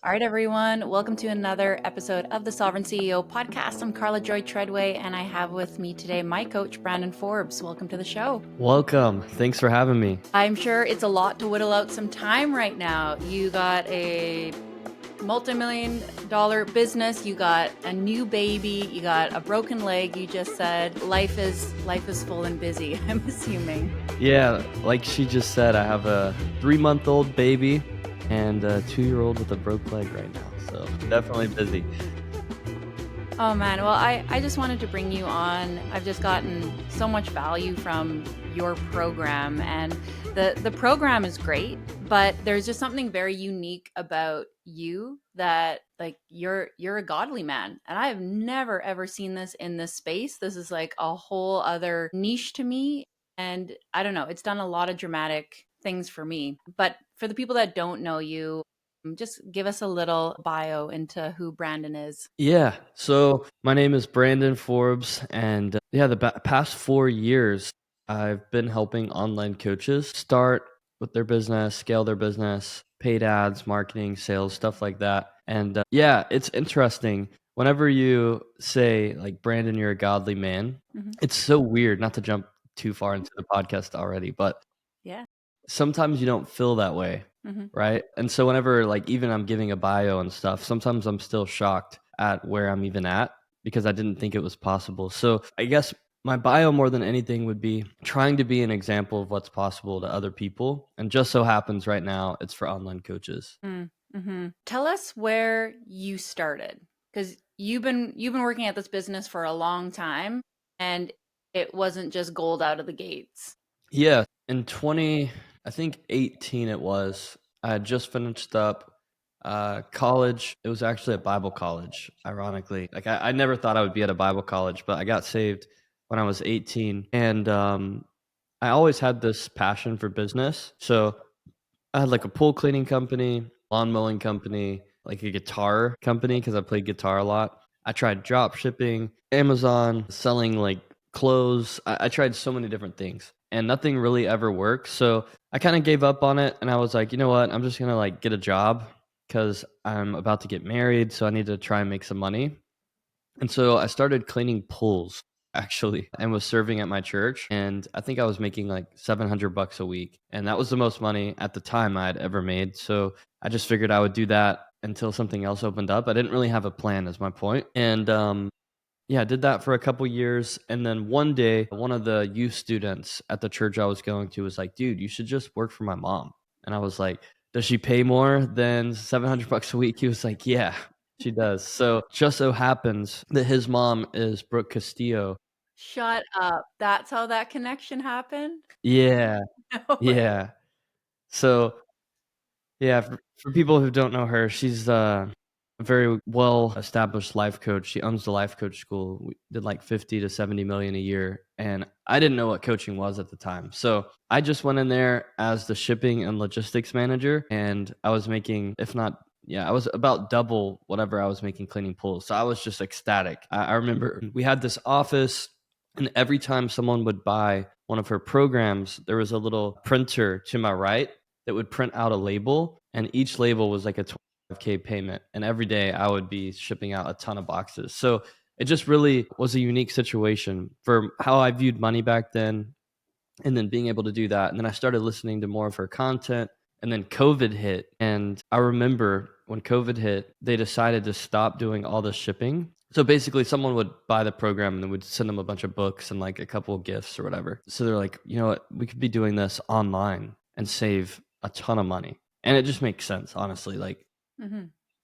All right, everyone. Welcome to another episode of the Sovereign CEO podcast. I'm Karla Joy Treadway, and I have with me today my coach, Brandon Forbes. Welcome to the show. Welcome. Thanks for having me. I'm sure it's a lot to whittle out some time right now. You got a multi-million-dollar business, you got a new baby, you got a broken leg. You just said life is full and busy, I'm assuming. Yeah, like she just said, I have a 3-month-old baby and a 2-year-old with a broke leg right now. So definitely busy. Oh man, well, I just wanted to bring you on. I've just gotten so much value from your program, and the program is great, but there's just something very unique about you that like you're a godly man. And I have never ever seen this in this space. This is like a whole other niche to me. And I don't know, it's done a lot of dramatic things for me. But for the people that don't know you, just give us a little bio into who Brandon is. Yeah, so my name is Brandon Forbes, and the past 4 years, I've been helping online coaches start with their business, scale their business, paid ads, marketing, sales, stuff like that. And it's interesting. Whenever you say, like, Brandon, you're a godly man, it's so weird, not to jump too far into the podcast already, but Yeah. sometimes you don't feel that way, right? And so whenever, like, even I'm giving a bio and stuff, sometimes I'm still shocked at where I'm even at because I didn't think it was possible. So I guess my bio more than anything would be trying to be an example of what's possible to other people. And just so happens right now, it's for online coaches. Tell us where you started, because you've been working at this business for a long time, and it wasn't just gold out of the gates. Yeah, in 18 it was, I had just finished up college. It was actually a Bible college, ironically. Like I never thought I would be at a Bible college, but I got saved when I was 18. And I always had this passion for business. So I had like a pool cleaning company, lawn mowing company, like a guitar company because I played guitar a lot. I tried drop shipping, Amazon, selling like clothes. I tried so many different things and nothing really ever worked. So I kind of gave up on it and I was like, you know what? I'm just going to like get a job because I'm about to get married. So I need to try and make some money. And so I started cleaning pools actually and was serving at my church, and I think I was making like $700 a week, and that was the most money at the time I had ever made. So I just figured I would do that until something else opened up. I didn't really have a plan, is my point. And I did that for a couple years, and then one day one of the youth students at the church I was going to was like, dude, you should just work for my mom. And I was like, does she pay more than $700 a week? He was like, yeah, she does. So just so happens that his mom is Brooke Castillo. Shut up. That's how that connection happened? Yeah, No way. yeah. So yeah, for people who don't know her, she's a very well established life coach. She owns the life coach school. We did like 50 to 70 million a year. And I didn't know what coaching was at the time. So I just went in there as the shipping and logistics manager. And I was making, if not, I was about double whatever I was making cleaning pools. So I was just ecstatic. I remember we had this office, and every time someone would buy one of her programs, there was a little printer to my right that would print out a label, and each label was like a 25K payment. And every day I would be shipping out a ton of boxes. So it just really was a unique situation for how I viewed money back then, and then being able to do that. And then I started listening to more of her content. And then COVID hit. And I remember when COVID hit, they decided to stop doing all the shipping. So basically, someone would buy the program and then would send them a bunch of books and like a couple of gifts or whatever. So they're like, you know what, we could be doing this online and save a ton of money. And it just makes sense, honestly. Like,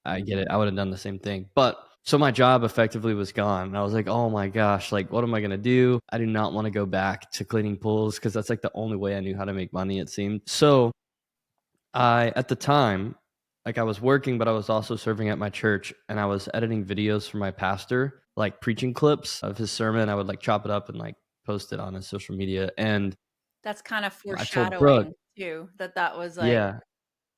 I get it. I would have done the same thing. But so my job effectively was gone. And I was like, oh my gosh, like, what am I going to do? I do not want to go back to cleaning pools because that's like the only way I knew how to make money, it seemed. So at the time, like I was working, but I was also serving at my church, and I was editing videos for my pastor, like preaching clips of his sermon. I would like chop it up and like post it on his social media. And That's kind of I told Brooke, foreshadowing too, that was like yeah,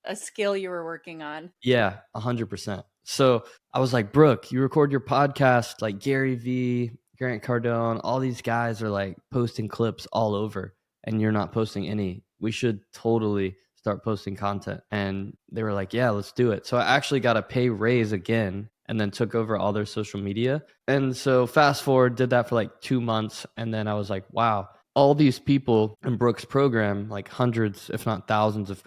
a skill you were working on. yeah, 100%. So I was like, Brooke, you record your podcast, like Gary V, Grant Cardone, all these guys are like posting clips all over, and you're not posting any. We should totally start posting content. And they were like, yeah, let's do it. So I actually got a pay raise again and then took over all their social media. And so fast forward, did that for like 2 months. And then I was like, wow, all these people in Brooke's program, like hundreds, if not thousands of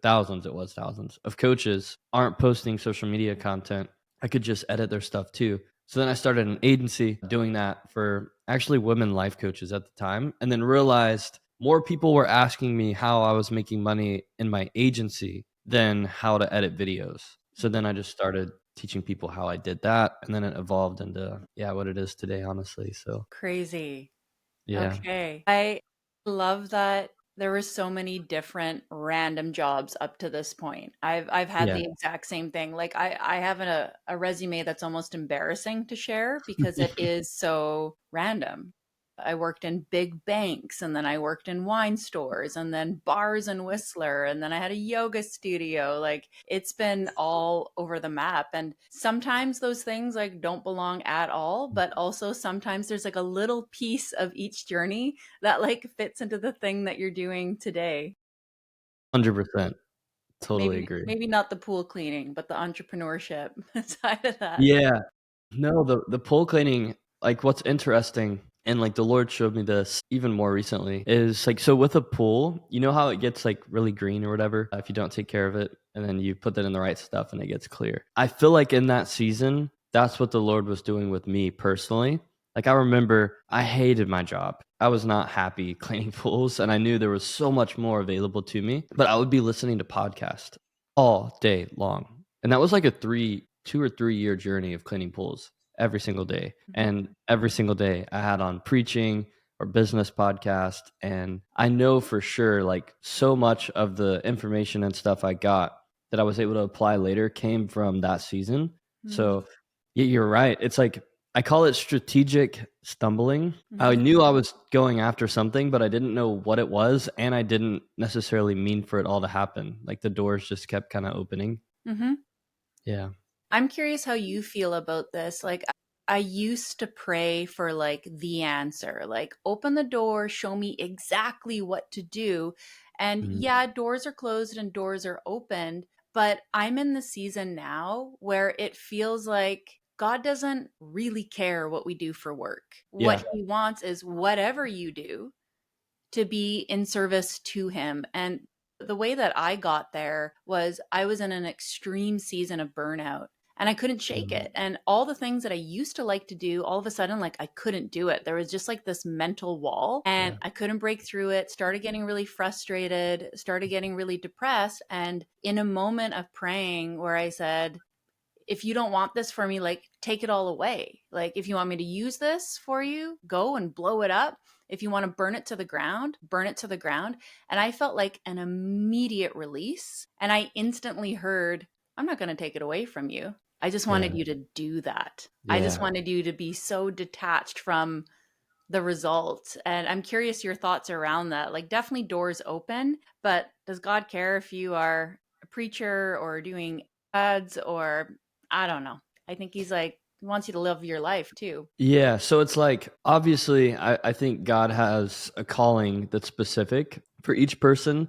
thousands, it was thousands of coaches aren't posting social media content. I could just edit their stuff too. So then I started an agency doing that for actually women life coaches at the time, and then realized more people were asking me how I was making money in my agency than how to edit videos. So then I just started teaching people how I did that, and then it evolved into what it is today, honestly. So Crazy. yeah. Okay. I love that there were so many different random jobs up to this point. I've had Yeah. the exact same thing. Like I have a resume that's almost embarrassing to share because it is so random. I worked in big banks, and then I worked in wine stores, and then bars and Whistler, and then I had a yoga studio. Like it's been all over the map. And sometimes those things like don't belong at all, but also sometimes there's like a little piece of each journey that like fits into the thing that you're doing today. 100%. Totally Maybe agree. maybe not the pool cleaning, but the entrepreneurship side of that. Yeah. No, the pole cleaning, like what's interesting, and like the Lord showed me this even more recently, is like, so with a pool, you know how it gets like really green or whatever if you don't take care of it, and then you put that in the right stuff and it gets clear. I feel like in that season, that's what the Lord was doing with me personally. Like I remember I hated my job. I was not happy cleaning pools, and I knew there was so much more available to me, but I would be listening to podcasts all day long. And that was like a 2 or 3 year journey of cleaning pools every single day. Mhm. And every single day I had on preaching or business podcast. And I know for sure, like so much of the information and stuff I got that I was able to apply later came from that season. Mm. So yeah, you're right. It's like, I call it strategic stumbling. I Mhm. knew I was going after something, but I didn't know what it was. And I didn't necessarily mean for it all to happen. Like the doors just kept kind of opening. Mhm. Yeah. I'm curious how you feel about this. Like, I used to pray for like the answer, like, open the door, show me exactly what to do. And Mhm. yeah, doors are closed and doors are opened. But I'm in the season now where it feels like God doesn't really care what we do for work. What Yeah. he wants is whatever you do to be in service to him. And the way that I got there was I was in an extreme season of burnout and I couldn't shake Mhm. it. And all the things that I used to like to do, all of a sudden, like I couldn't do it. There was just like this mental wall and Yeah. I couldn't break through it, started getting really frustrated, started getting really depressed. And in a moment of praying where I said, if you don't want this for me, like take it all away. Like if you want me to use this for you, go and blow it up. If you want to burn it to the ground, burn it to the ground. And I felt like an immediate release. And I instantly heard, I'm not going to take it away from you. I just wanted Yeah. you to do that. I just Yeah. wanted you to be so detached from the result. And I'm curious your thoughts around that. Like, definitely doors open, but does God care if you are a preacher or doing ads or I don't know. I think he's like, he wants you to live your life too. Yeah. So it's like, obviously, I think God has a calling that's specific for each person.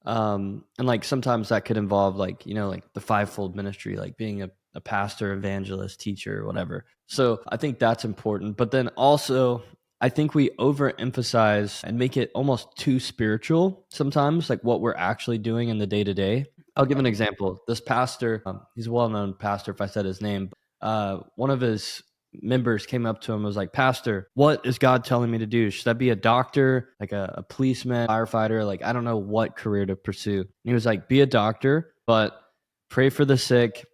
And like sometimes that could involve like, like the fivefold ministry, like being a pastor, evangelist, teacher, whatever. So I think that's important. But then also, I think we overemphasize and make it almost too spiritual sometimes, like what we're actually doing in the day to day. I'll give an example. This pastor, he's a well known pastor, if I said his name. One of his members came up to him and was like, Pastor, what is God telling me to do? Should I be a doctor, like a policeman, firefighter? Like, I don't know what career to pursue. And he was like, be a doctor, but pray for the sick,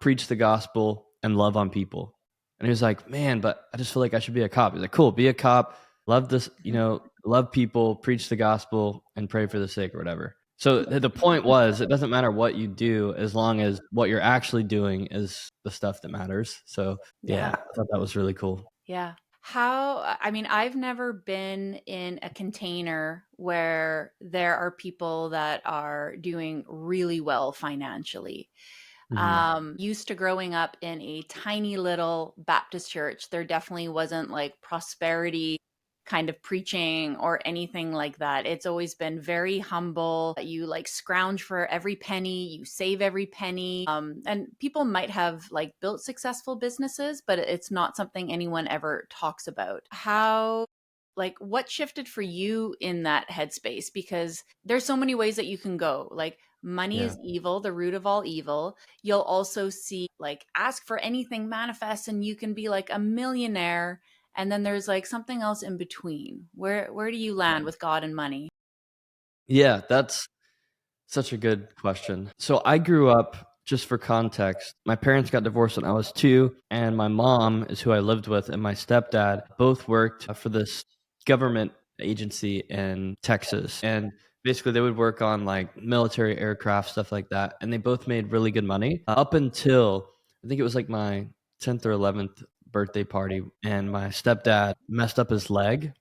preach the gospel and love on people. And he was like, man, but I just feel like I should be a cop. He's like, cool, be a cop, love this, love people, preach the gospel and pray for the sick or whatever. So the point was, it doesn't matter what you do as long as what you're actually doing is the stuff that matters. So yeah, Yeah. I thought that was really cool. Yeah. How, I mean, I've never been in a container where there are people that are doing really well financially. Mhm. Used to growing up in a tiny little Baptist church, there definitely wasn't like prosperity kind of preaching or anything like that. It's always been very humble. You like scrounge for every penny, you save every penny. And people might have like built successful businesses, but it's not something anyone ever talks about. How, like, what shifted for you in that headspace? Because there's so many ways that you can go. Like, money Yeah. is evil, the root of all evil. You'll also see like ask for anything, manifest, and you can be like a millionaire. And then there's like something else in between. Where do you land with God and money? Yeah, that's such a good question. So I grew up, just for context, my parents got divorced when I was 2, and my mom is who I lived with, and my stepdad both worked for this government agency in Texas. And basically, they would work on like military aircraft, stuff like that. And they both made really good money up until I think it was like my 10th or 11th birthday party, and my stepdad messed up his leg.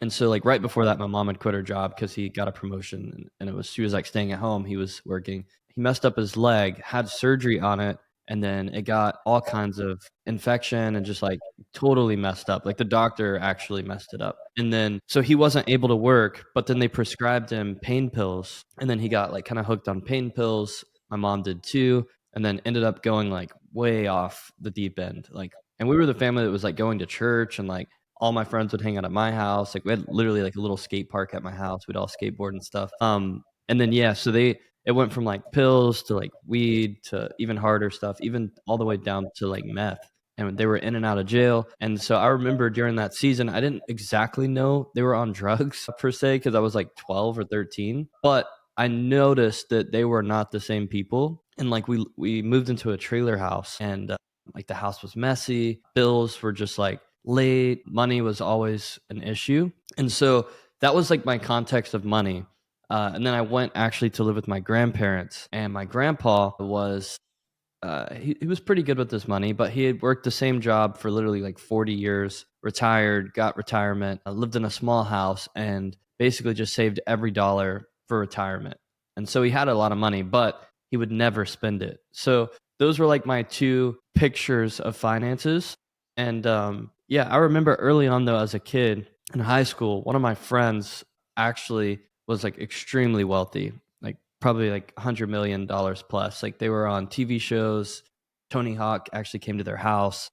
And so, like, right before that, my mom had quit her job because he got a promotion, and it was she was, like, staying at home, he was working. He messed up his leg, had surgery on it, and then it got all kinds of infection and just, like, totally messed up. Like, the doctor actually messed it up. And then so he wasn't able to work, but then they prescribed him pain pills, and then he got, like, kinda hooked on pain pills. My mom did too, and then ended up going, like, way off the deep end, like and we were the family that was, like, going to church and, like, all my friends would hang out at my house. Like we had literally like a little skate park at my house. We'd all skateboard and stuff. And then yeah, so it went from like pills to like weed to even harder stuff, even all the way down to like meth. And they were in and out of jail. And so I remember during that season, I didn't exactly know they were on drugs per se because I was like 12 or 13, but I noticed that they were not the same people. And like we moved into a trailer house, and like the house was messy, bills were just like late, money was always an issue. And so that was like my context of money. And then I went actually to live with my grandparents, and my grandpa was he was pretty good with his money, but he had worked the same job for literally like 40 years, retired, got retirement, lived in a small house, and basically just saved every dollar for retirement. And so he had a lot of money, but he would never spend it. So those were like my two pictures of finances. And yeah, I remember early on though, as a kid in high school, one of my friends actually was like extremely wealthy, like probably like $100 million plus. Like they were on TV shows. Tony Hawk actually came to their house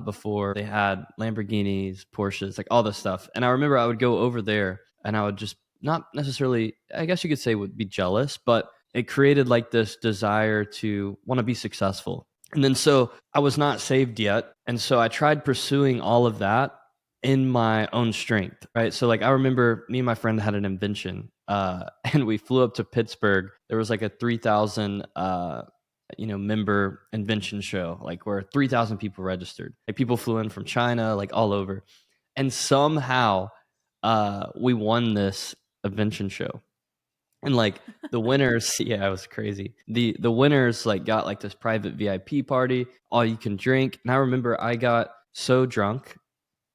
before they had Lamborghinis, Porsches, like all this stuff. And I remember I would go over there and I would just not necessarily, I guess you could say, would be jealous, but it created like this desire to want to be successful. And then so I was not saved yet. And so I tried pursuing all of that in my own strength, right? So like I remember me and my friend had an invention, and we flew up to Pittsburgh. There was like a 3,000 member invention show, like where 3,000 people registered. Like people flew in from China, like all over, and somehow we won this invention show. And like the winners, yeah, it was crazy. The winners like got like this private VIP party, all you can drink. And I remember I got so drunk,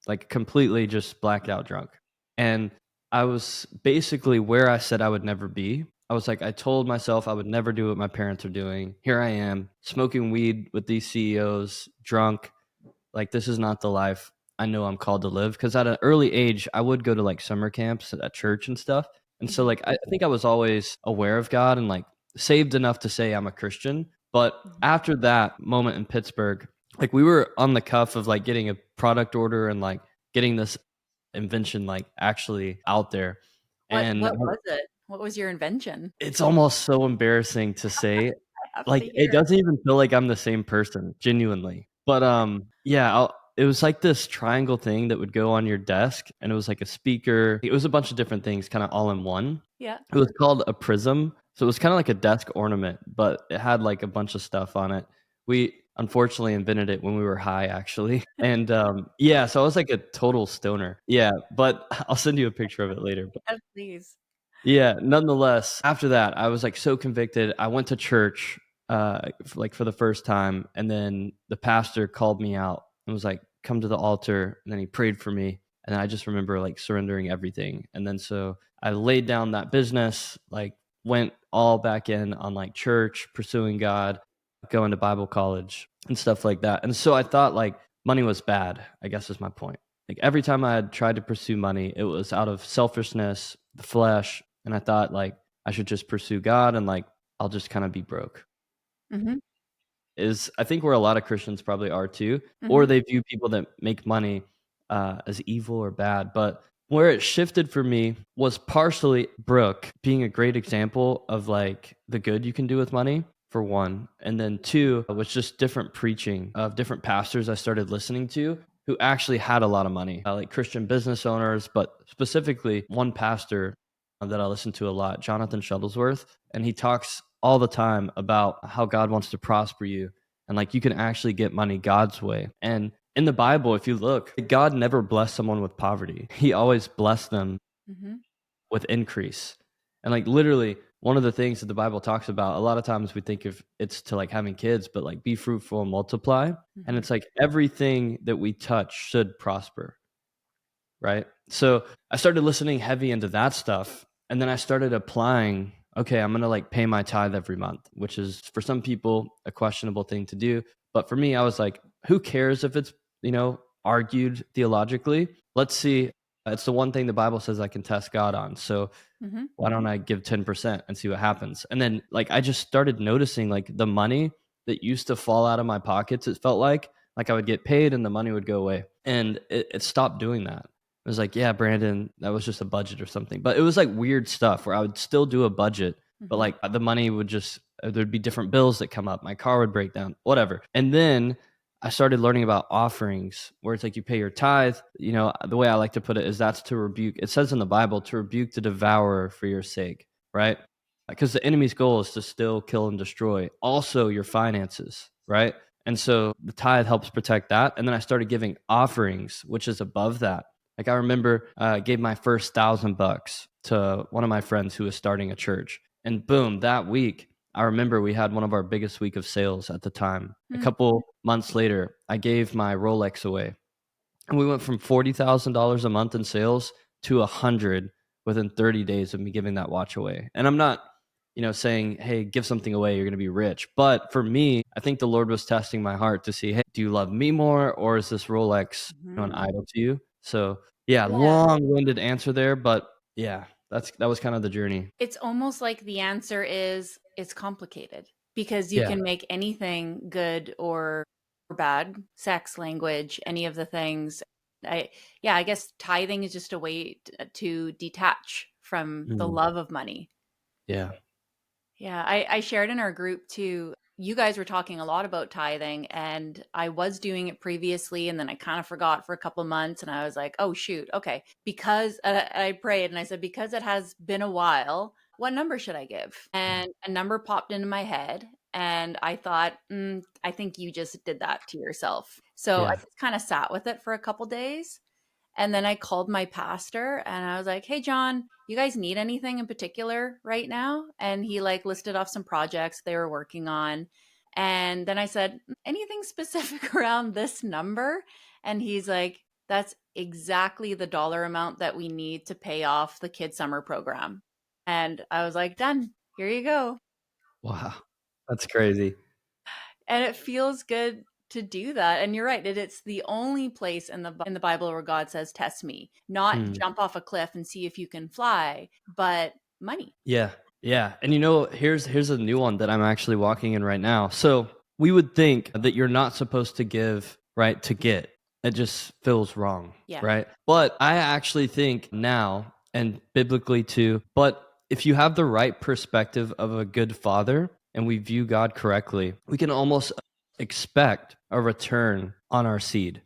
like completely just blacked out drunk. And I was basically where I said I would never be. I was like, I told myself I would never do what my parents are doing. Here I am, smoking weed with these CEOs, drunk. Like, this is not the life I know I'm called to live. Because at an early age, I would go to like summer camps at church and stuff. And so, Mhm. like, I think I was always aware of God and like saved enough to say I'm a Christian. But Mhm. after that moment in Pittsburgh, like, we were on the cuff of like getting a product order and like getting this invention like actually out there. And What was it? What was your invention? it's almost so embarrassing to say. I have Like, to it hear it. doesn't even feel like I'm the same person, genuinely. But, yeah, it was like this triangle thing that would go on your desk, and it was like a speaker. It was a bunch of different things kinda all in one. Yeah. It was called a prism, so it was kinda like a desk ornament, but it had, like, a bunch of stuff on it. We unfortunately invented it when we were high, actually, and, yeah, so I was like a total stoner. Yeah, but I'll send you a picture of it later. Yes, please. Yeah, nonetheless, after that, I was like so convicted. I went to church like for the first time, and then the pastor called me out and was like, "Come to the altar." And then he prayed for me, and I just remember like surrendering everything. And then so I laid down that business, like went all back in on like church, pursuing God, going to Bible college and stuff like that. And so I thought like money was bad, I guess is my point. Like every time I had tried to pursue money, it was out of selfishness, the flesh, and I thought like I should just pursue God and like I'll just kind of be broke. Mhm. Is I think where a lot of Christians probably are too, or Mhm. they view people that make money as evil or bad. But where it shifted for me was partially Brooke being a great example of like the good you can do with money, for one. And then two, was just different preaching of different pastors I started listening to who actually had a lot of money, like Christian business owners, but specifically one pastor that I listen to a lot, Jonathan Shuttlesworth, and he talks all the time about how God wants to prosper you and like you can actually get money God's way. And in the Bible, if you look, God never blessed someone with poverty. He always blessed them Mhm. with increase. And like literally one of the things that the Bible talks about, a lot of times we think of it's to like having kids, but like be fruitful and multiply. And Mhm. it's like everything that we touch should prosper, right? So I started listening heavy into that stuff. And then I started applying, okay, I'm going to like pay my tithe every month, which is for some people a questionable thing to do. But for me, I was like, who cares if it's, argued theologically? Let's see. It's the one thing the Bible says I can test God on. So Mhm. why don't I give 10% and see what happens? And then like I just started noticing like the money that used to fall out of my pockets, it felt like I would get paid and the money would go away. And it stopped doing that. It was like, yeah, Brandon, that was just a budget or something. But it was like weird stuff where I would still do a budget, but Mhm. like the money would just, there'd be different bills that come up. My car would break down, whatever. And then I started learning about offerings where it's like you pay your tithe. The way I like to put it is that's to rebuke. It says in the Bible to rebuke the devourer for your sake, right? Because the enemy's goal is to still kill and destroy. Also, your finances, right? And so the tithe helps protect that. And then I started giving offerings, which is above that. Like I remember I gave my first $1,000 to one of my friends who was starting a church. And boom, that week, I remember we had one of our biggest week of sales at the time. A Mm. couple months later, I gave my Rolex away. And we went from $40,000 a month in sales to 100 within 30 days of me giving that watch away. And I'm not, saying, hey, give something away, you're going to be rich. But for me, I think the Lord was testing my heart to see, hey, do you love me more or is this Rolex, an Mhm. idol to you? So, yeah, Yeah. long-winded answer there, but yeah, that was kind of the journey. It's almost like the answer is it's complicated because you Yeah. can make anything good or bad, sex, language, any of the things. I yeah, I guess tithing is just a way to detach from the Mm, love of money. yeah. Yeah, I shared in our group too. You guys were talking a lot about tithing, and I was doing it previously, and then I kind of forgot for a couple months, and I was like, "Oh shoot, okay." Because I prayed and I said, "Because it has been a while, what number should I give?" And a number popped into my head, and I thought, "I think you just did that to yourself." So I Yeah. just kind of sat with it for a couple days, and then I called my pastor and I was like, "Hey John, you guys need anything in particular right now?" And he like listed off some projects they were working on. And then I said, "Anything specific around this number?" And he's like, "That's exactly the dollar amount that we need to pay off the kid summer program." And I was like, "Done. Here you go." Wow. That's crazy. And it feels good to do that. And you're right, it's the only place in the Bible where God says, "Test me," not Mm. jump off a cliff and see if you can fly, but money. Yeah, yeah. And here's a new one that I'm actually walking in right now. So we would think that you're not supposed to give, right, to get. It just feels wrong, Yeah. right? But I actually think now, and biblically too, but if you have the right perspective of a good father and we view God correctly, we can almost expect a return on our seed,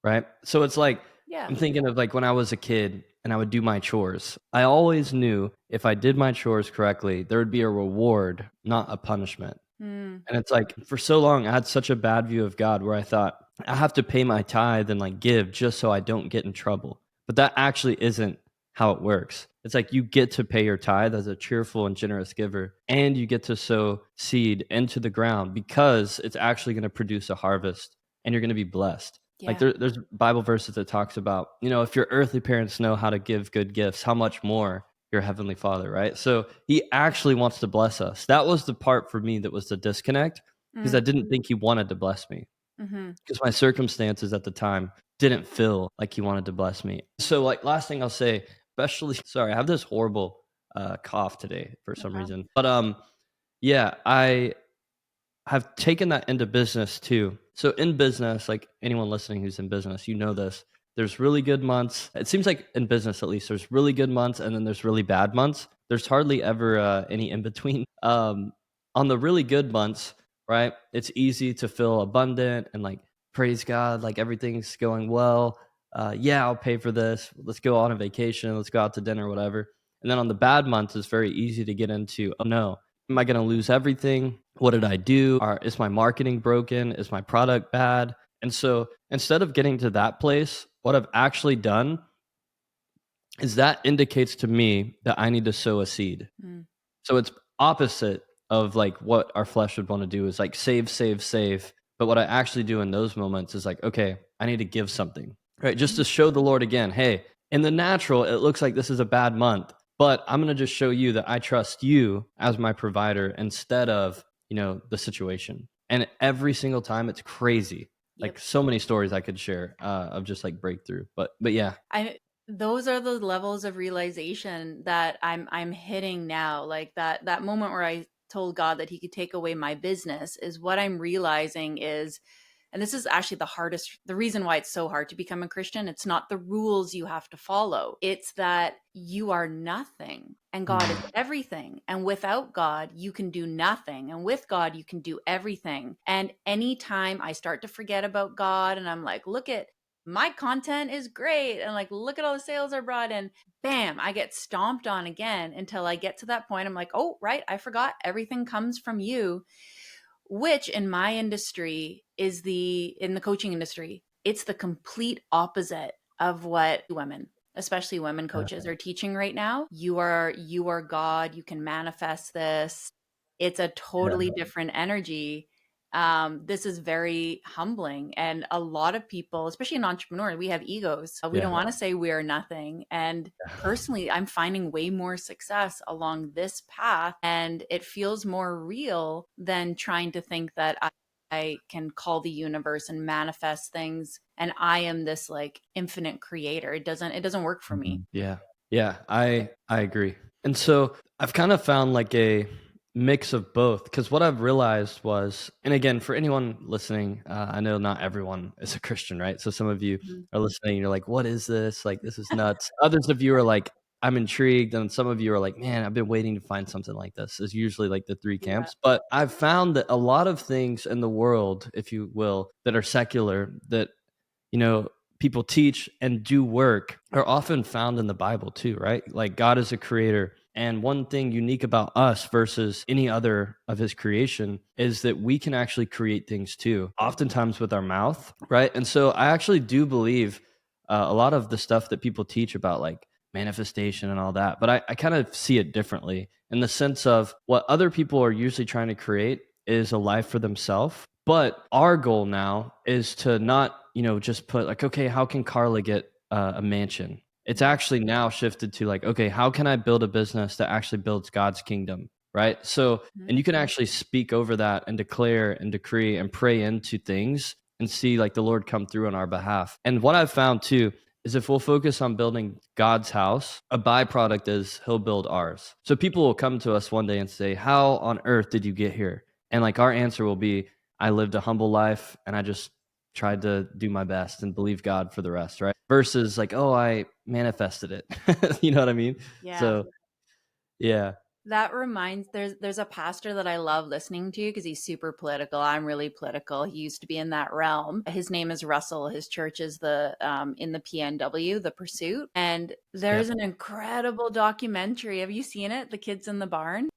right? So it's like Yeah. I'm thinking of like when I was a kid and I would do my chores. I always knew if I did my chores correctly, there would be a reward, not a punishment. Mm, And it's like for so long, I had such a bad view of God where I thought I have to pay my tithe and like give just so I don't get in trouble. But that actually isn't how it works. It's like you get to pay your tithe as a cheerful and generous giver, and you get to sow seed into the ground because it's actually going to produce a harvest and you're going to be blessed. Like yeah. there's Bible verses that talks about, if your earthly parents know how to give good gifts, how much more your heavenly father, right? So he actually wants to bless us. That was the part for me that was the disconnect because Mm, I didn't think he wanted to bless me mhm. because my circumstances at the time didn't feel like he wanted to bless me. So like last thing I'll say, especially sorry, I have this horrible cough today for some Uh-huh. reason. But yeah, I have taken that into business too. So in business, like anyone listening who's in business, you know this. There's really good months. It seems like in business, at least, there's really good months and then there's really bad months. There's hardly ever any in between. On the really good months, right? It's easy to feel abundant and like praise God, like everything's going well. Yeah, I'll pay for this. Let's go on a vacation. Let's go out to dinner, whatever. And then on the bad months, it's very easy to get into, oh no, am I going to lose everything? What did I do? Is my marketing broken? Is my product bad? And so instead of getting to that place, what I've actually done is that indicates to me that I need to sow a seed. Mm. So it's opposite of like what our flesh would want to do is like save, save, save. But what I actually do in those moments is like, okay, I need to give something, right? Just to show the Lord again, hey, in the natural, it looks like this is a bad month, but I'm going to just show you that I trust you as my provider instead of, the situation. And every single time it's crazy. Yep. Like so many stories I could share of just like breakthrough. But yeah. I Those are the levels of realization that I'm hitting now. Like that moment where I told God that he could take away my business is what I'm realizing is, and this is actually the reason why it's so hard to become a Christian. It's not the rules you have to follow. It's that you are nothing and God is everything. And without God, you can do nothing. And with God, you can do everything. And anytime I start to forget about God and I'm like, look at my content is great. And like, look at all the sales I brought in. Bam, I get stomped on again until I get to that point. I'm like, oh, right. I forgot everything comes from you, which in my industry is in the coaching industry, it's the complete opposite of what women, especially women coaches, are teaching right now. You are God, you can manifest this. It's a Yeah. totally different energy. This is very humbling. And a lot of people, especially an entrepreneur, we have egos. We don't Yeah. want to say we are nothing. And personally, I'm finding way more success along this path, and it feels more real than trying to think that I can call the universe and manifest things and I am this like infinite creator. It doesn't work for me. Yeah. Yeah, I agree. And so I've kind of found like a mix of both because what I've realized was, and again, for anyone listening, I know not everyone is a Christian, right? So some of you Mhm. are listening, you're like, what is this? Like, this is nuts. Others of you are like, I'm intrigued. And some of you are like, man, I've been waiting to find something like this, is usually like the three Yeah. camps. But I've found that a lot of things in the world, if you will, that are secular, that you know, people teach and do work are often found in the Bible too, right? Like God is a creator. And one thing unique about us versus any other of his creation is that we can actually create things too, oftentimes with our mouth, right? And so I actually do believe a lot of the stuff that people teach about like manifestation and all that, but I kind of see it differently in the sense of what other people are usually trying to create is a life for themselves. But our goal now is to not, just put like, okay, how can Karla get a mansion? It's actually now shifted to like, okay, how can I build a business that actually builds God's kingdom? Right. So, and you can actually speak over that and declare and decree and pray into things and see like the Lord come through on our behalf. And what I've found too is if we'll focus on building God's house, a byproduct is he'll build ours. So people will come to us one day and say, how on earth did you get here? And like our answer will be, I lived a humble life and I just tried to do my best and believe God for the rest, right? Versus like, oh, I manifested it. You know what I mean? Yeah. So, yeah. That reminds there's a pastor that I love listening to because he's super political. I'm really political. He used to be in that realm. His name is Russell. His church is the in the PNW, the Pursuit. And there's Yep. an incredible documentary. Have you seen it? The Kids in the Barn?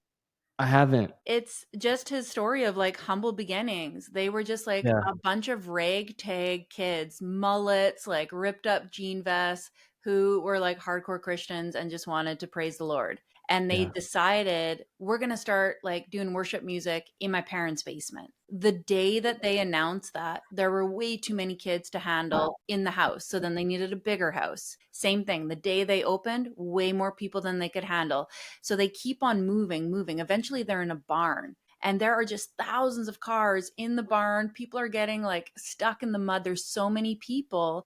I haven't. It's just his story of like humble beginnings. They were just like Yeah. a bunch of ragtag kids, mullets, like ripped up jean vests, who were like hardcore Christians and just wanted to praise the Lord. And they Yeah. decided, we're going to start like doing worship music in my parents' basement. The day that they announced that, there were way too many kids to handle in the house. So then they needed a bigger house. Same thing. The day they opened, way more people than they could handle. So they keep on moving, moving. Eventually they're in a barn and there are just thousands of cars in the barn. People are getting like stuck in the mud. There's so many people.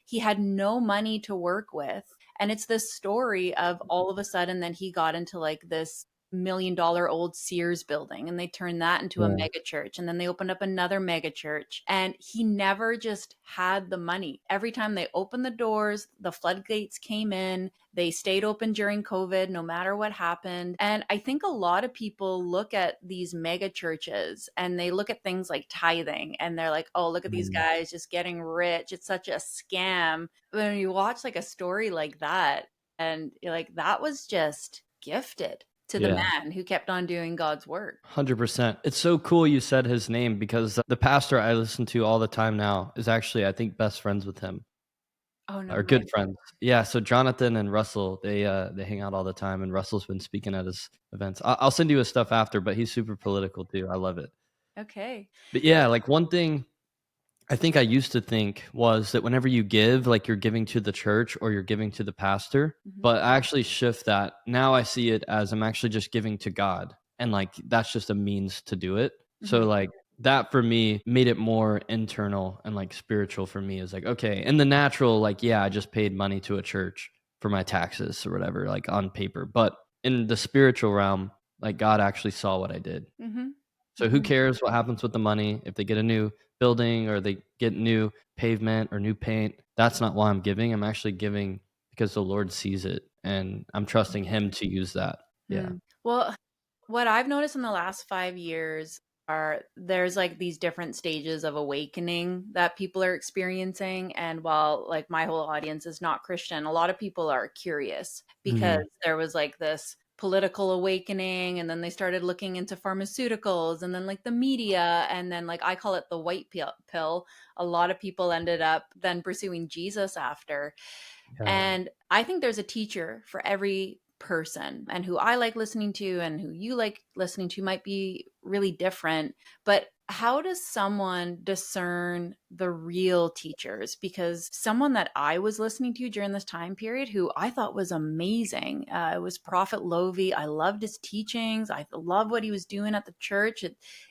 He had no money to work with. And it's this story of all of a sudden then he got into like this $1 million old Sears building, and they turned that into a Yeah. mega church, and then they opened up another mega church, and he never just had the money. Every time they opened the doors, the floodgates came in. They stayed open during COVID no matter what happened. And I think a lot of people look at these mega churches and they look at things like tithing and they're like, oh, look at these Mm. guys just getting rich, it's such a scam. When you watch like a story like that, and you're like, that was just gifted to the Yeah. man who kept on doing God's work. 100%. It's so cool you said his name because the pastor I listen to all the time now is actually, I think, best friends with him, Oh, no or way. good friends. Yeah, so Jonathan and Russell, they hang out all the time, and Russell's been speaking at his events. I'll send you his stuff after, but he's super political too. I love it. Okay. But yeah, like one thing I think I used to think was that whenever you give, like you're giving to the church or you're giving to the pastor, Mhm. but I actually shift that. Now I see it as I'm actually just giving to God, and like that's just a means to do it. So Mhm. like that for me made it more internal and like spiritual for me is like, okay, in the natural, like, yeah, I just paid money to a church for my taxes or whatever, like on paper. But in the spiritual realm, like God actually saw what I did. Mhm. So who Mhm. cares what happens with the money? If they get a new building or they get new pavement or new paint, that's not why I'm giving. I'm actually giving because the Lord sees it and I'm trusting him to use that. Yeah. Well, what I've noticed in the last 5 years are there's like these different stages of awakening that people are experiencing. And while like my whole audience is not Christian, a lot of people are curious because Mhm. there was like this political awakening, and then they started looking into pharmaceuticals, and then like the media, and then like I call it the white pill. A lot of people ended up then pursuing Jesus after. Yeah. And I think there's a teacher for every person, and who I like listening to and who you like listening to might be really different. But how does someone discern the real teachers? Because someone that I was listening to during this time period who I thought was amazing, it was Prophet Lovey. I loved his teachings. I love what he was doing at the church.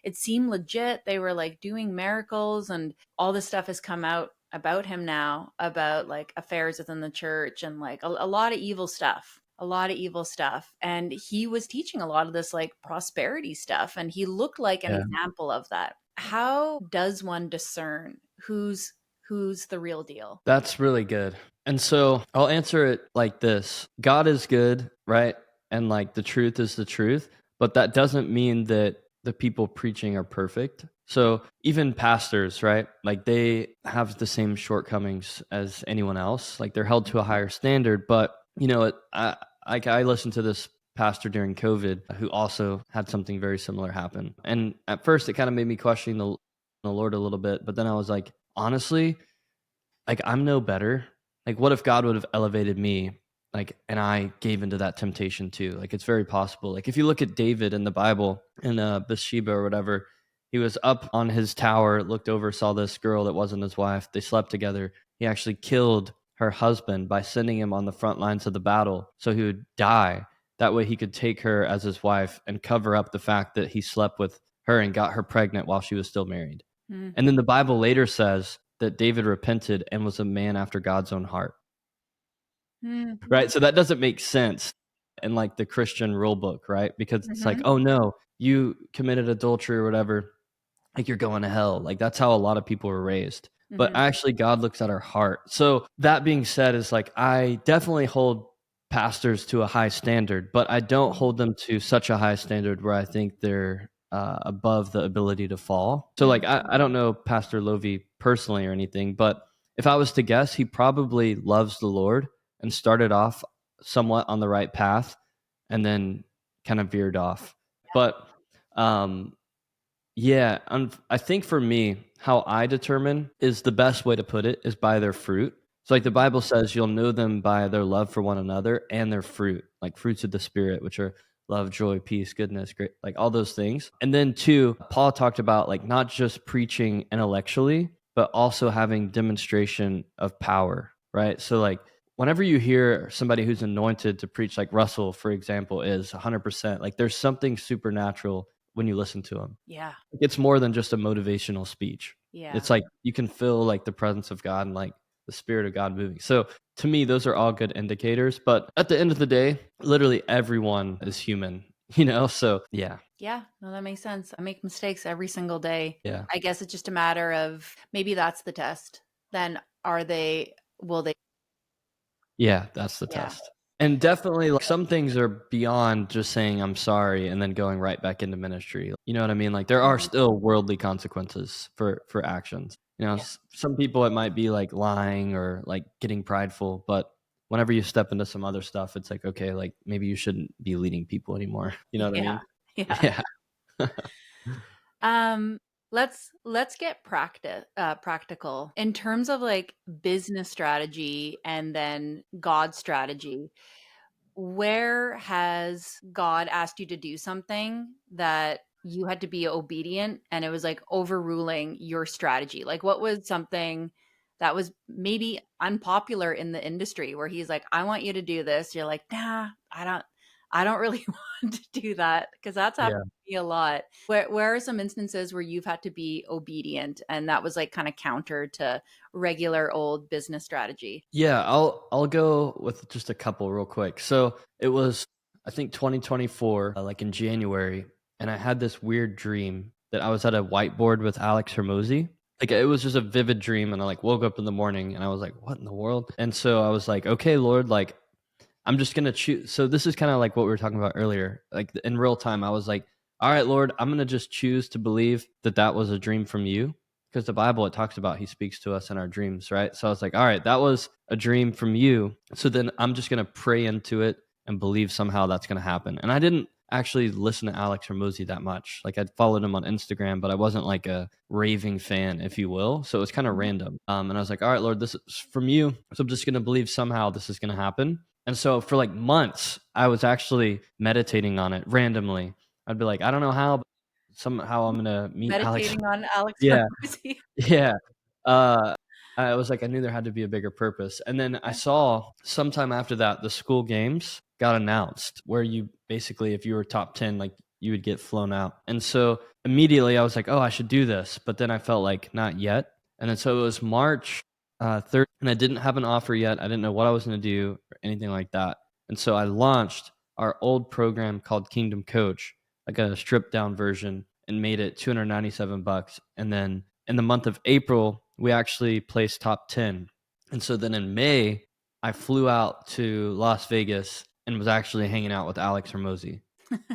It seemed legit. They were like doing miracles, and all this stuff has come out about him now, about like affairs within the church and like a lot of evil stuff, a lot of evil stuff. And he was teaching a lot of this like prosperity stuff, and he looked like an Yeah. example of that. How does one discern who's the real deal? That's really good. And so I'll answer it like this. God is good, right? And like the truth is the truth, but that doesn't mean that the people preaching are perfect. So even pastors, right? Like they have the same shortcomings as anyone else. Like they're held to a higher standard, but you know, I listened to this pastor during COVID who also had something very similar happen. And at first it kind of made me question the Lord a little bit, but then I was like, honestly, like I'm no better. Like what if God would have elevated me, like, and I gave into that temptation too? Like it's very possible. Like if you look at David in the Bible, in Bathsheba or whatever, he was up on his tower, looked over, saw this girl that wasn't his wife. They slept together. He actually killed her husband by sending him on the front lines of the battle so he would die. That way he could take her as his wife and cover up the fact that he slept with her and got her pregnant while she was still married. Mm. And then the Bible later says that David repented and was a man after God's own heart. Mm. Right? So that doesn't make sense in like the Christian rule book, right? Because it's like, Mm-hmm. oh no, you committed adultery or whatever, like you're going to hell. Like that's how a lot of people were raised. But Mm-hmm. actually God looks at our heart. So that being said is like I definitely hold pastors to a high standard, but I don't hold them to such a high standard where I think they're above the ability to fall. So like I don't know Pastor Lovey personally or anything, but if I was to guess, he probably loves the Lord and started off somewhat on the right path and then kind of veered off. But um yeah, I think for me, how I determine is the best way to put it is by their fruit. So, like the Bible says, you'll know them by their love for one another and their fruit, like fruits of the Spirit, which are love, joy, peace, goodness, great, like all those things. And then, two, Paul talked about like not just preaching intellectually, but also having demonstration of power, right? So, like, whenever you hear somebody who's anointed to preach, like Russell, for example, is 100%, like there's something supernatural when you listen to him. Yeah. It's more than just a motivational speech. Yeah. It's like you can feel like the presence of God and like the Spirit of God moving. So to me, those are all good indicators. But at the end of the day, literally everyone is human, So yeah, Yeah, no, that makes sense. I make mistakes every single day. yeah. I guess it's just a matter of maybe that's the test. Then will they, Yeah, that's the yeah. test. And definitely, like, some things are beyond just saying I'm sorry and then going right back into ministry. You know what I mean? Like, there are Mhm. still worldly consequences for actions. Yeah. Some people, it might be like lying or like getting prideful, but whenever you step into some other stuff, it's like, okay, like maybe you shouldn't be leading people anymore. You know what I Yeah. mean? Yeah. Yeah. Um, let's get practical in terms of like business strategy and then God strategy. Where has God asked you to do something that you had to be obedient and it was like overruling your strategy? Like, what was something that was maybe unpopular in the industry where he's like, I want you to do this. You're like, nah, I don't really want to do that because that's happened Yeah. to me a lot. Where are some instances where you've had to be obedient and that was like kind of counter to regular old business strategy? Yeah, I'll go with just a couple real quick. So it was, I think, 2024, like in January, and I had this weird dream that I was at a whiteboard with Alex Hermosi. Like, it was just a vivid dream, and I like woke up in the morning and I was like, "What in the world?" And so I was like, "Okay, Lord, like I'm just gonna choose." So this is kind of like what we were talking about earlier. Like in real time, I was like, "All right, Lord, I'm gonna just choose to believe that that was a dream from you." Because the Bible, it talks about He speaks to us in our dreams, right? So I was like, all right, that was a dream from you. So then I'm just gonna pray into it and believe somehow that's gonna happen. And I didn't actually listen to Alex Hermosi that much. Like, I'd followed him on Instagram, but I wasn't like a raving fan, if you will. So it was kind of Mhm. random. And I was like, all right, Lord, this is from you. So I'm just gonna believe somehow this is gonna happen. And so for like months, I was actually meditating on it randomly. I'd be like, I don't know how, but somehow I'm gonna meet Alex. Meditating on Alex Yeah, Hormozy. yeah. Uh, I was like, I knew there had to be a bigger purpose. And then I Yeah. saw sometime after that, the school games got announced, where you basically, if you were top 10, like you would get flown out. And so immediately I was like, oh, I should do this. But then I felt like not yet. And then so it was March 3rd, and I didn't have an offer yet. I didn't know what I was going to do or anything like that. And so I launched our old program called Kingdom Coach, like a stripped down version, and made it $297. And then in the month of April, we actually placed top 10. And so then in May, I flew out to Las Vegas and was actually hanging out with Alex Hermosi,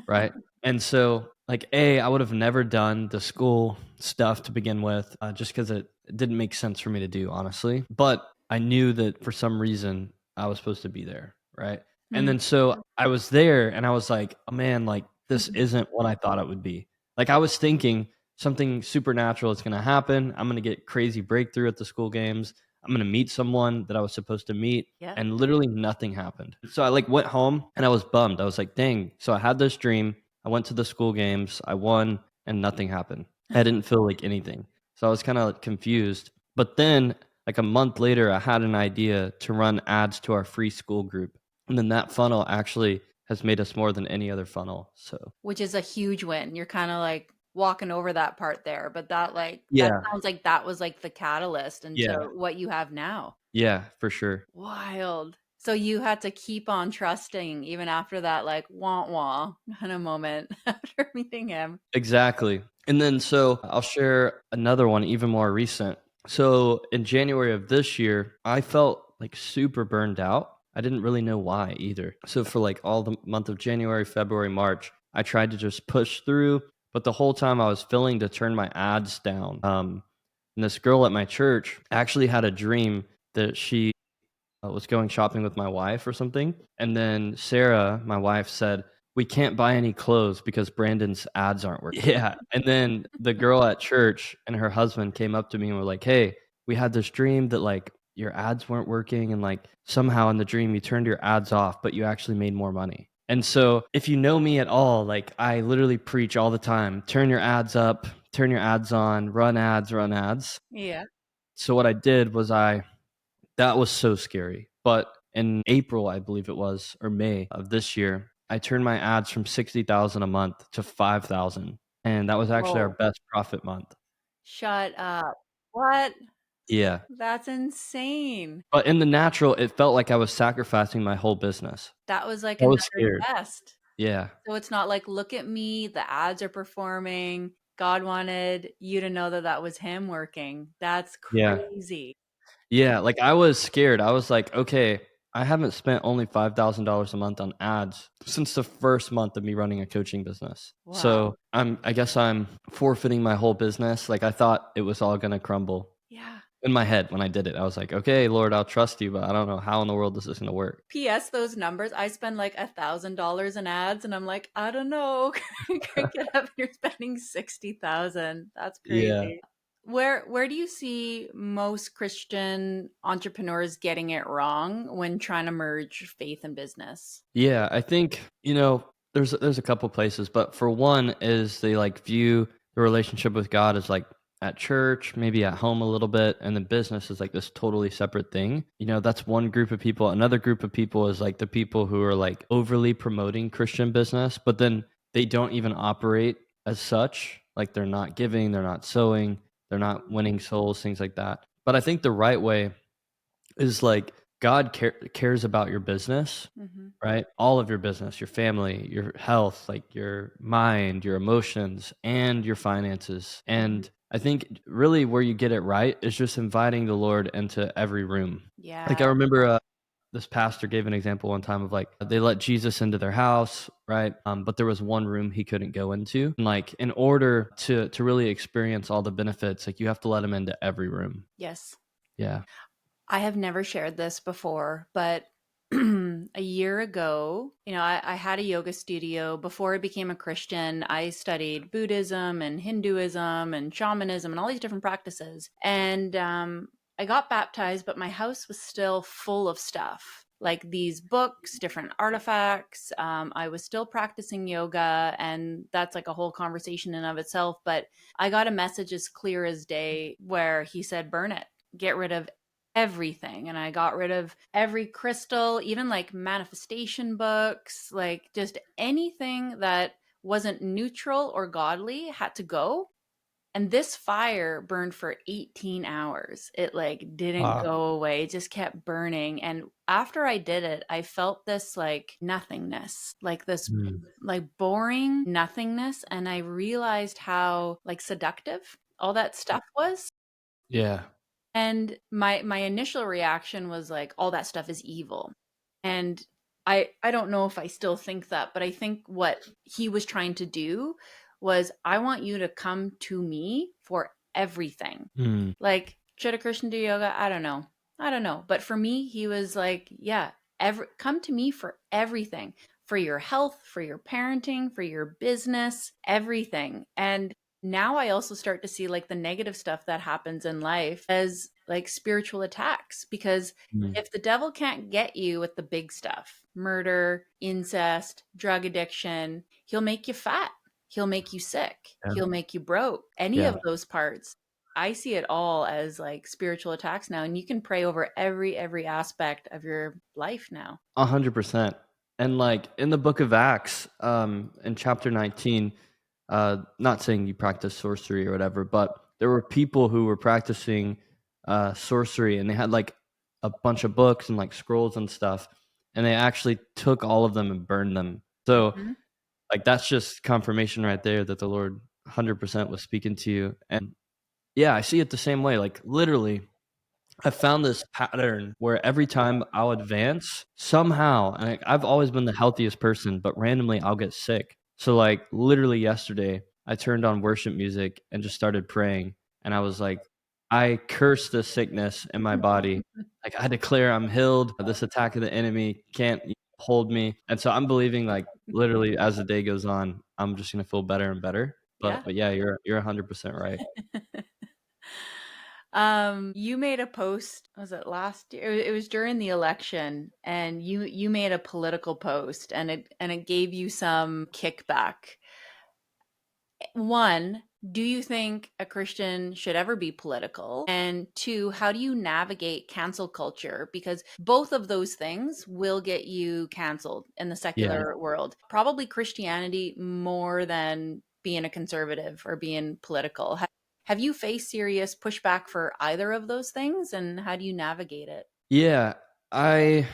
right? And so, like, I would have never done the school stuff to begin with, just because it didn't make sense for me to do, honestly. But I knew that for some reason I was supposed to be there, right? And Mm. then so I was there and I was like, oh man, like, this isn't what I thought it would be. Like, I was thinking something supernatural is going to happen. I'm going to get crazy breakthrough at the school games. I'm going to meet someone that I was supposed to meet. Yeah. And literally nothing happened. So I like went home and I was bummed. I was like, dang. So I had this dream. I went to the school games. I won and nothing happened. I didn't feel like anything. So I was kind of confused. But then, like a month later, I had an idea to run ads to our free school group. And then that funnel actually has made us more than any other funnel. So Which is a huge win. You're kind of like walking over that part there, but that yeah, sounds like that was like the catalyst into yeah, what you have now. yeah, for sure. Wild. So you had to keep on trusting even after that like wah wah kind of moment after meeting him. Exactly. And then so I'll share another one, even more recent. So in January of this year, I felt like super burned out. I didn't really know why either. So for like all the month of January, February, March, I tried to just push through, but the whole time I was failing to turn my ads down. And this girl at my church actually had a dream that she was going shopping with my wife or something. And then Sarah, my wife, said, we can't buy any clothes because Brandon's ads aren't working. Yeah. And then the girl at church and her husband came up to me and were like, hey, we had this dream that like your ads weren't working. And like somehow in the dream, you turned your ads off, but you actually made more money. And so if you know me at all, like I literally preach all the time, turn your ads up, turn your ads on, run ads, run ads. Yeah. So what I did was that was so scary. But in April, I believe it was, or May of this year, I turned my ads from 60,000 a month to 5,000. And that was actually our Whoa. best profit month. Shut up. What? Yeah. That's insane. But in the natural, it felt like I was sacrificing my whole business. That was like I was another scared. test. Yeah. So it's not like, look at me, the ads are performing. God wanted you to know that that was him working. That's Yeah. crazy. Yeah, like, I was scared. I was like, "Okay, I haven't spent only $5,000 a month on ads since the first month of me running a coaching business. Wow. So, I guess I'm forfeiting my whole business." Like, I thought it was all gonna crumble. Yeah. In my head, when I did it, I was like, "Okay, Lord, I'll trust you, but I don't know how in the world this is gonna work." PS those numbers. I spend like $1,000 in ads and I'm like, I don't know. Crank it up. You're spending 60,000. That's Yeah. crazy. Where do you see most Christian entrepreneurs getting it wrong when trying to merge faith and business? Yeah, I think, there's a couple places, but for one is they, like, view the relationship with God as, like, at church, maybe at home a little bit, and then business is, like, this totally separate thing. That's one group of people. Another group of people is, like, the people who are, like, overly promoting Christian business, but then they don't even operate as such. Like, they're not giving, they're not sowing, they're not winning souls, things like that. But I think the right way is, like, God cares about your business, Mm-hmm. right? All of your business, your family, your health, like your mind, your emotions, and your finances. And I think really where you get it right is just inviting the Lord into every room. Like, I Yeah. remember this pastor gave an example one time of, like, they let Jesus into their house, right? But there was one room he couldn't go into. And, like, in order to really experience all the benefits, like, you have to let him into every room. Yes. Yeah. I have never shared this before, but a year ago, I had a yoga studio. Before I became a Christian, I studied Buddhism and Hinduism and shamanism and all these different practices. And I got baptized, but my house was still full of stuff like these books, different artifacts. I was still practicing yoga, and that's like a whole conversation in of itself. But I got a message as clear as day where he said, burn it, get rid of everything. And I got rid of every crystal, even like manifestation books, like just anything that wasn't neutral or godly had to go. And this fire burned for 18 hours. It like didn't Wow. go away. It just kept burning. And after I did it, I felt this like nothingness, like this Mm. like boring nothingness. And I realized how like seductive all that stuff was. Yeah. And my initial reaction was like, all that stuff is evil. And I don't know if I still think that, but I think what he was trying to do was, I want you to come to me for everything. Mm. Like, should a Christian do yoga? I don't know. I don't know. But for me, he was like, yeah, come to me for everything, for your health, for your parenting, for your business, everything. And now I also start to see like the negative stuff that happens in life as like spiritual attacks, because Mm. if the devil can't get you with the big stuff, murder, incest, drug addiction, he'll make you fat. He'll make you sick. Yeah. He'll make you broke. Any Yeah. of those parts. I see it all as like spiritual attacks now, and you can pray over every aspect of your life now. 100%. And, like, in the book of Acts, in chapter 19, not saying you practice sorcery or whatever, but there were people who were practicing sorcery, and they had, like, a bunch of books and, like, scrolls and stuff, and they actually took all of them and burned them. So, Mhm. like, that's just confirmation right there that the Lord 100% was speaking to you. And yeah, I see it the same way. Like, literally, I found this pattern where every time I'll advance, somehow, and I've always been the healthiest person, but randomly I'll get sick. So, like, literally yesterday, I turned on worship music and just started praying. And I was like, I curse this sickness in my body. Like, I declare I'm healed. This attack of the enemy can't hold me. And so I'm believing, like, literally as the day goes on, I'm just going to feel better and better. Yeah. But yeah, you're 100% right. You made a post, was it last year? It was during the election, and you made a political post, and it gave you some kickback. One, do you think a Christian should ever be political? And two, how do you navigate cancel culture? Because both of those things will get you canceled in the Yeah. secular world. Probably Christianity more than being a conservative or being political. Have you faced serious pushback for either of those things, and how do you navigate it? Yeah, I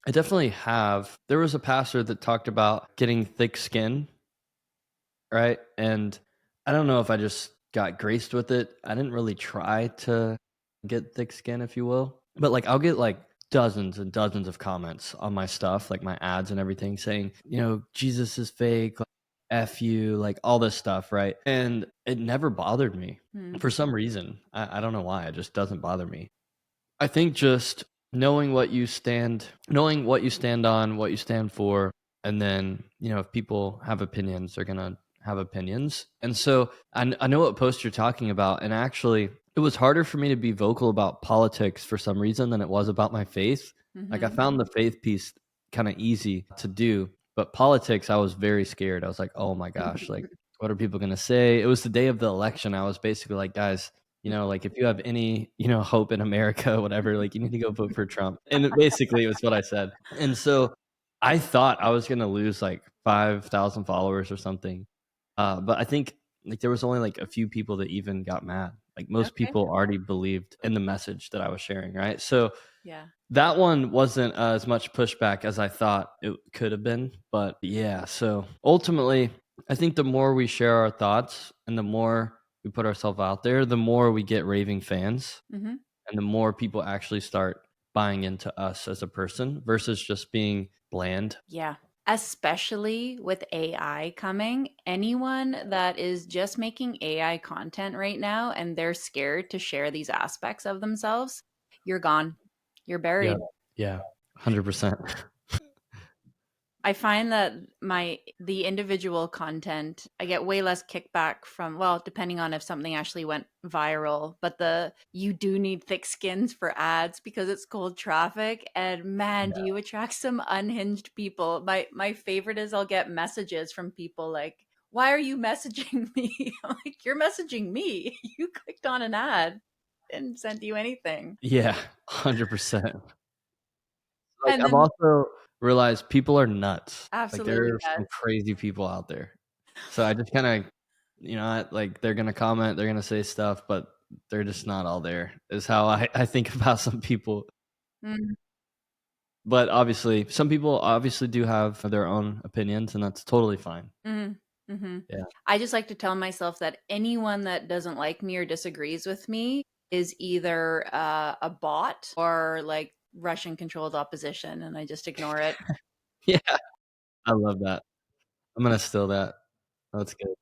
definitely have. There was a pastor that talked about getting thick skin, right? And I don't know if I just got graced with it. I didn't really try to get thick skin, if you will. But like I'll get like dozens and dozens of comments on my stuff, like my ads and everything saying, Jesus is fake, like, F you, like all this stuff, right? And it never bothered me Hmm. for some reason. I don't know why. It just doesn't bother me. I think just knowing what you stand on, what you stand for, and then, if people have opinions, they're going to have opinions. And so I know what post you're talking about. And actually, it was harder for me to be vocal about politics for some reason than it was about my faith. Like I Hmm. found the faith piece kind of easy to do, but politics, I was very scared. I was like, oh my gosh, like, what are people going to say? It was the day of the election. I was basically like, guys, like if you have any, hope in America, whatever, like you need to go vote for Trump. And basically it was what I said. And so I thought I was going to lose like 5,000 followers or something. But I think like there was only like a few people that even got mad. Like most Okay. people already believed in the message that I was sharing. Right. So Yeah. that one wasn't as much pushback as I thought it could have been. But yeah, so ultimately, I think the more we share our thoughts and the more we put ourselves out there, the more we get raving fans Hmm. and the more people actually start buying into us as a person versus just being bland. Yeah. Especially with AI coming, anyone that is just making AI content right now and they're scared to share these aspects of themselves, you're gone. You're Yeah. buried. Yeah. 100%. I find that the individual content, I get way less kickback from, well, depending on if something actually went viral, but you do need thick skins for ads because it's cold traffic. And man, do Yeah. you attract some unhinged people. My favorite is I'll get messages from people like, why are you messaging me? I'm like, you're messaging me. You clicked on an ad and sent you anything. Yeah. 100%. Like, And I've then also realized people are nuts. Like, absolutely, there are yes. some crazy people out there. So I just kinda, like, they're gonna comment, they're gonna say stuff, but they're just not all there, is how I think about some people. Mm. But, obviously, some people obviously do have their own opinions, and that's totally fine. Mhm, mhm. Yeah. I just like to tell myself that anyone that doesn't like me or disagrees with me is either a bot or like Russian controlled opposition, and I just ignore it. Yeah, I love that. I'm gonna steal that. That's good.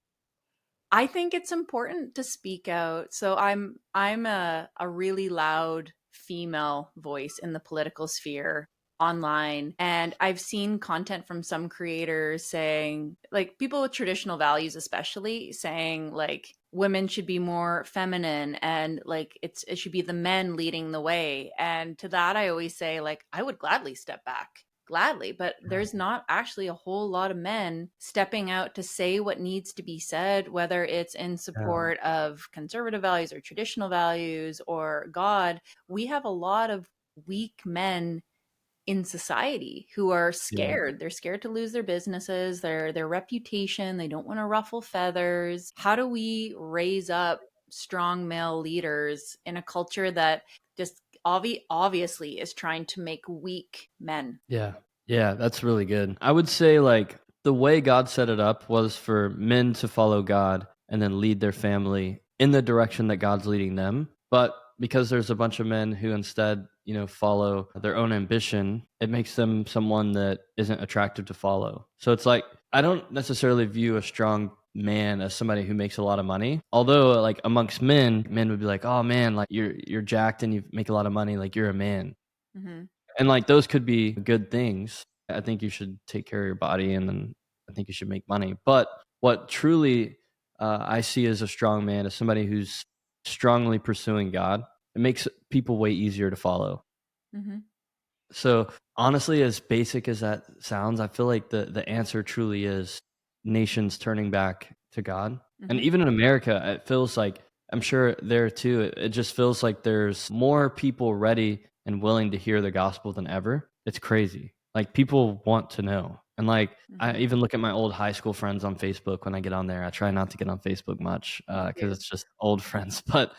I think it's important to speak out. So I'm a really loud female voice in the political sphere online, and I've seen content from some creators saying, like people with traditional values especially, saying like women should be more feminine and like it should be the men leading the way. And to that I always say like I would gladly step back, gladly, but there's not actually a whole lot of men stepping out to say what needs to be said, whether it's in Yeah. support of conservative values or traditional values or God. We have a lot of weak men in society who are Yeah. scared. They're scared to lose their businesses, their reputation, they don't want to ruffle feathers. How do we raise up strong male leaders in a culture that just obviously is trying to make weak men? Yeah. Yeah, that's really good. I would say like the way God set it up was for men to follow God and then lead their family in the direction that God's leading them. But because there's a bunch of men who instead, follow their own ambition, it makes them someone that isn't attractive to follow. So it's like I don't necessarily view a strong man as somebody who makes a lot of money. Although like amongst men would be like, "Oh man, like you're jacked and you make a lot of money, like you're a man." Hmm. And, like, those could be good things. I think you should take care of your body, and then I think you should make money. But what truly, I see as a strong man is somebody who's strongly pursuing God. It makes people way easier to follow. Hmm. So, honestly, as basic as that sounds, I feel like the answer truly is nations turning back to God. And Hmm. even in America, it feels like I'm sure there too, it just feels like there's more people ready and willing to hear the gospel than ever. It's crazy. Like people want to know. And, like, I Mhm. even look at my old high school friends on Facebook when I get on there. I try not to get on Facebook much, Me because too. it's just old friends, but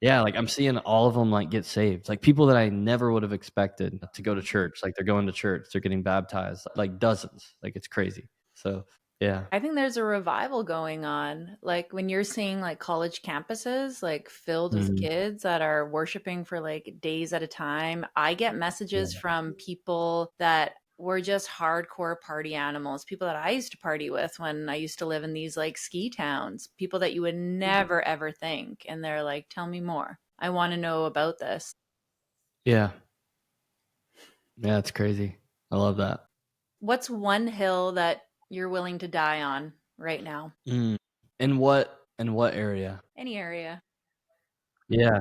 yeah, like, I'm seeing all of them, like, get saved, like, people that I never would have expected to go to Mhm. church, like, they're going to church, they're getting baptized, like, dozens, like, it's crazy. So, yeah. I think there's a revival going on. Like when you're seeing like college campuses like filled with Mhm. kids that are worshiping for like days at a time. I get messages Yeah. from people that were just hardcore party animals, people that I used to party with when I used to live in these like ski towns, people that you would never ever think. And they're like, tell me more. I want to know about this. Yeah. Yeah, it's crazy. I love that. What's one hill that you're willing to die on right now? Mm. In what area? Any area. Yeah.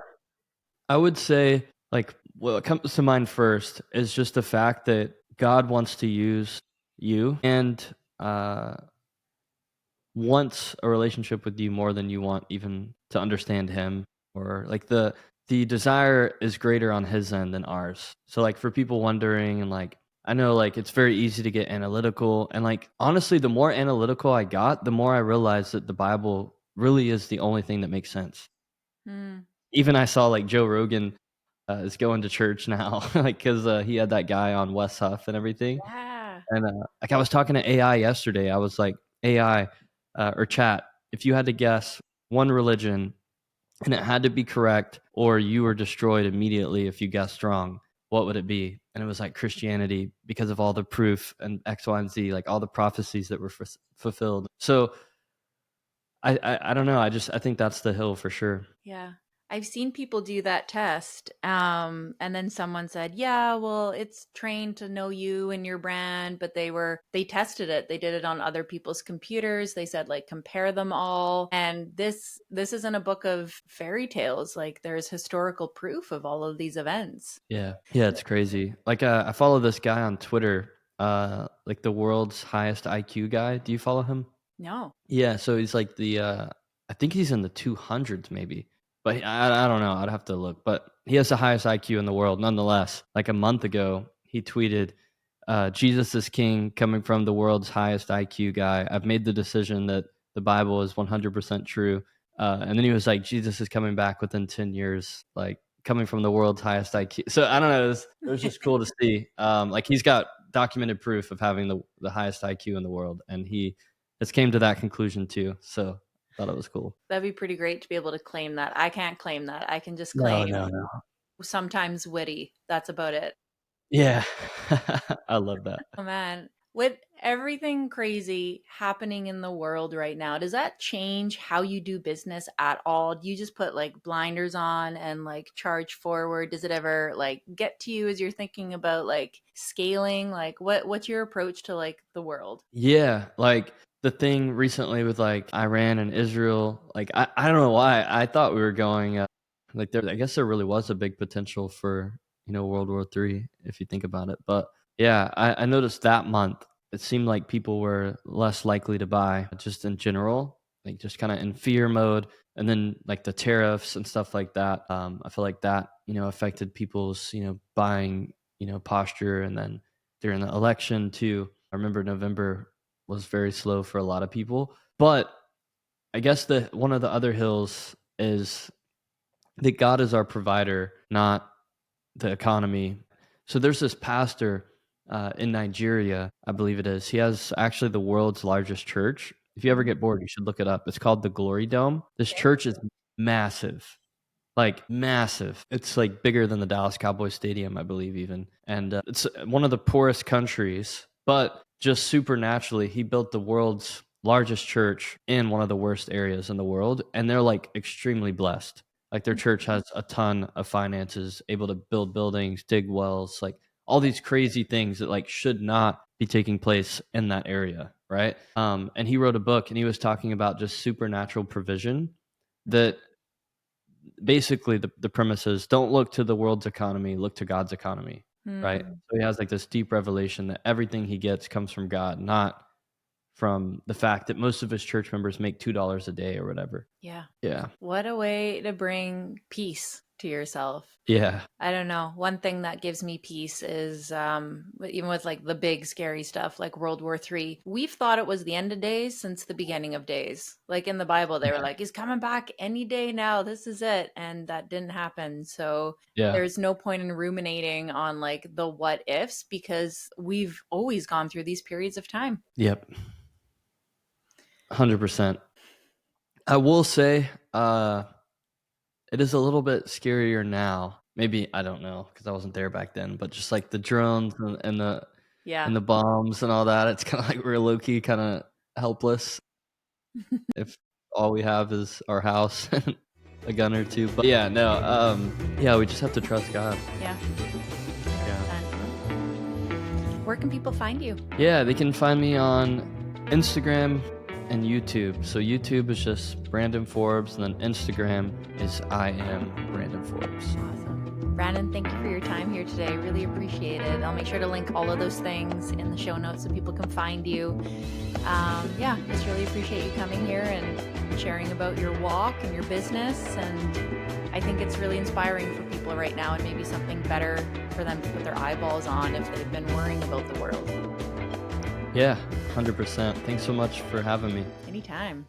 I would say, like, what comes to mind first is just the fact that God wants to use you and, uh, wants a relationship with you more than you want even to understand him, or, like, the desire is greater on his end than ours. So, like, for people wondering and, like, I know, like, it's very easy to get analytical, and, like, honestly, the more analytical I got, the more I realized that the Bible really is the only thing that makes sense. Hmm. Even I saw, like, Joe Rogan, is going to church now, like, 'cause, he had that guy on Wes Huff and everything, Yeah. and, like, I was talking to AI yesterday, I was like, "AI, or chat, if you had to guess one religion and it had to be correct or you were destroyed immediately if you guessed wrong, what would it be?" And it was like Christianity because of all the proof and X, Y, and Z, like, all the prophecies that were fulfilled. So, I don't know, I think that's the hill for sure. Yeah. I've seen people do that test. And then someone said, yeah, well, it's trained to know you and your brand, but they tested it. They did it on other people's computers. They said, like, compare them all. And this isn't a book of fairy tales. Like, there's historical proof of all of these events. Yeah. Yeah, it's crazy. Like, I follow this guy on Twitter, like the world's highest IQ guy. Do you follow him? No. Yeah, so he's like I think he's in the 200s maybe. But I don't know, I'd have to look, but he has the highest IQ in the world nonetheless. Like a month ago, he tweeted, "Jesus is king coming from the world's highest IQ guy. I've made the decision that the Bible is 100% true." And then he was like, "Jesus is coming back within 10 years, like coming from the world's highest IQ." So I don't know, it was just cool to see. Like he's got documented proof of having the highest IQ in the world, and he has came to that conclusion too. So I thought it was cool. That'd be pretty great to be able to claim that. I can't claim that. I can just No, claim no, no. sometimes witty. That's about it. Yeah. I love that. Oh man, with everything crazy happening in the world right now, does that change how you do business at all? Do you just put like blinders on and like charge forward? Does it ever like get to you as you're thinking about like scaling? Like what's your approach to like the world? Yeah, like the thing recently with like Iran and Israel, like I don't know why I thought we were going like there. I guess there really was a big potential for World War III if you think about it. But yeah, I noticed that month it seemed like people were less likely to buy just in general, like just kind of in fear mode, and then like the tariffs and stuff like that. I feel like that affected people's buying posture, and then during the election too. I remember November was very slow for a lot of people. But I guess the one of the other hills is that God is our provider, not the economy. So there's this pastor in Nigeria, I believe it is. He has actually the world's largest church. If you ever Mhm. get bored, you should look it up. It's called the Glory Dome. This church is massive. Like, massive. It's, like, bigger than the Dallas Cowboys stadium, I believe even, and, it's one of the poorest countries, but just supernaturally, he built the world's largest church in one of the worst areas in the world, and they're, like, extremely blessed. Like, their church has a ton of finances, able to build buildings, dig wells, like, all these crazy things that, like, should not be taking place in that area, right? And he wrote a book, and he was talking about just supernatural provision that basically the premise is don't look to the world's economy, look to God's economy, right? Hmm. So he has like this deep revelation that everything he gets comes from God, not from the fact that most of his church members make $2 a day or whatever. Yeah. Yeah. What a way to bring peace. to yourself. Yeah. I don't know. One thing that gives me peace is even with like the big scary stuff like World War III, we've thought it was the end of days since the beginning of days. Like in the Bible, they were like, he's coming back any day now. This is it. And that didn't happen. So Yeah. there's no point in ruminating on like the what ifs because we've always gone through these periods of time. Yep. 100%. I will say, it is a little bit scarier now. Maybe, I don't know, because I wasn't there back then, but just like the drones and the Yeah. and the bombs and all that, it's kind of like we're low key kind of helpless if all we have is our house and a gun or two. But yeah, no, yeah, we just have to trust God. Yeah. Yeah. 100%. Where can people find you? Yeah, they can find me on Instagram and YouTube. So YouTube is just Brandon Forbes, and then Instagram is I am Brandon Forbes. Awesome. Brandon, thank you for your time here today. Really appreciate it. I'll make sure to link all of those things in the show notes so people can find you. Yeah, just really appreciate you coming here and sharing about your walk and your business. And I think it's really inspiring for people right now and maybe something better for them to put their eyeballs on if they've been worrying about the world. Yeah, 100%. Thanks so much for having me. Anytime.